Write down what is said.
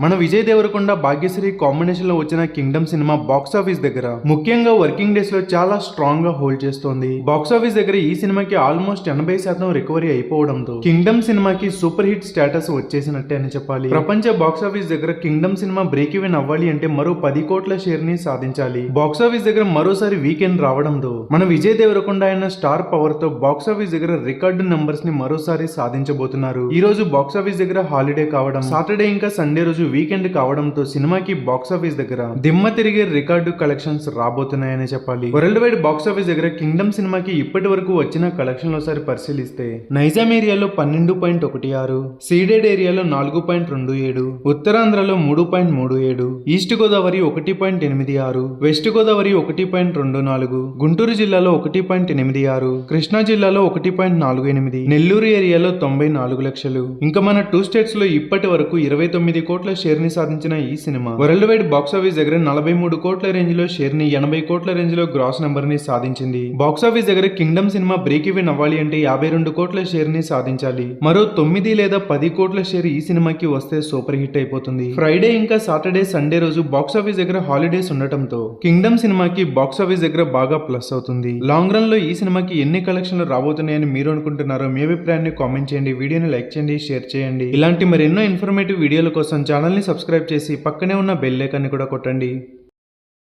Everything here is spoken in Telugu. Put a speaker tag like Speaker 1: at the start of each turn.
Speaker 1: మన విజయ్ దేవరకొండ భాగ్యశ్రీ కాంబినేషన్ లో వచ్చిన కింగ్డమ్ సినిమా బాక్స్ ఆఫీస్ దగ్గర ముఖ్యంగా వర్కింగ్ డేస్ లో చాలా స్ట్రాంగ్ గా హోల్డ్ చేస్తోంది. బాక్స్ ఆఫీస్ దగ్గర ఈ సినిమాకి ఆల్మోస్ట్ 80% రికవరీ అయిపోవడంతో కింగ్డమ్ సినిమాకి సూపర్ హిట్ స్టేటస్ వచ్చేసినట్టే అని చెప్పాలి. ప్రపంచ బాక్స్ ఆఫీస్ దగ్గర కింగ్డమ్ సినిమా బ్రేక్ ఈవెన్ అవ్వాలి అంటే మరో 10 కోట్ల షేర్ ని సాధించాలి. బాక్స్ ఆఫీస్ దగ్గర మరోసారి వీకెండ్ రావడంతో మన విజయ్ దేవరకొండ అయిన స్టార్ పవర్ తో బాక్స్ ఆఫీస్ దగ్గర రికార్డు నంబర్స్ ని మరోసారి సాధించబోతున్నారు. ఈ రోజు బాక్స్ ఆఫీస్ దగ్గర హాలిడే కావడం, సాటర్డే ఇంకా సండే రోజు వీకెండ్ కావడంతో సినిమాకి బాక్స్ ఆఫీస్ దగ్గర దిమ్మ తిరిగే రికార్డు కలెక్షన్స్ రాబోతున్నాయని చెప్పాలి. వరల్డ్ వైడ్ బాక్స్ ఆఫీస్ దగ్గర కింగ్డమ్ సినిమాకి ఇప్పటి వరకు వచ్చిన కలెక్షన్ ఒకసారి పరిశీలిస్తే నైజాం ఏరియాలో 12.16, సీడెడ్ ఏరియాలో 4.27, ఉత్తరాంధ్రలో 3.37, ఈస్ట్ గోదావరి 1.86, వెస్ట్ గోదావరి 1.24, గుంటూరు జిల్లాలో 1.86, కృష్ణా జిల్లాలో 1.48, నెల్లూరు ఏరియాలో 94 లక్షలు. ఇంకా మన 2 స్టేట్స్ లో ఇప్పటి వరకు 29 కోట్ల షేర్ ని సాధించిన ఈ cinema world wide box office దగ్గర 43 కోట్ల రేంజ్ లో షేర్ ని, 80 కోట్ల రేంజ్ లో గ్రాస్ నెంబర్ ని సాధించింది. బాక్స్ ఆఫీస్ దగ్గర కింగ్డమ్ సినిమా బ్రేక్ ఈవెన్ అవ్వాలి అంటే 52 కోట్ల షేర్ ని సాధించాలి. మరో 9 లేదా 10 కోట్ల షేర్ ఈ సినిమాకి వస్తే సూపర్ హిట్ అయిపోతుంది. ఫ్రైడే ఇంకా సాటర్డే సండే రోజు బాక్స్ ఆఫీస్ దగ్గర హాలిడేస్ ఉండటంతో కింగ్డమ్ సినిమాకి బాక్స్ ఆఫీస్ దగ్గర బాగా ప్లస్ అవుతుంది. లాంగ్ రన్ లో ఈ సినిమాకి ఎన్ని కలెక్షన్లు రాబోతున్నాయని మీరు అనుకుంటున్నారో మీ అభిప్రాయాన్ని కామెంట్ చేయండి. వీడియోని లైక్ చేయండి, షేర్ చేయండి. ఇలాంటి మరెన్నో ఇన్ఫర్మేటివ్ వీడియోల కోసం ఛానల్ ని సబ్స్క్రైబ్ చేసి పక్కనే ఉన్న బెల్ ఐకాన్ ని కూడా కొట్టండి.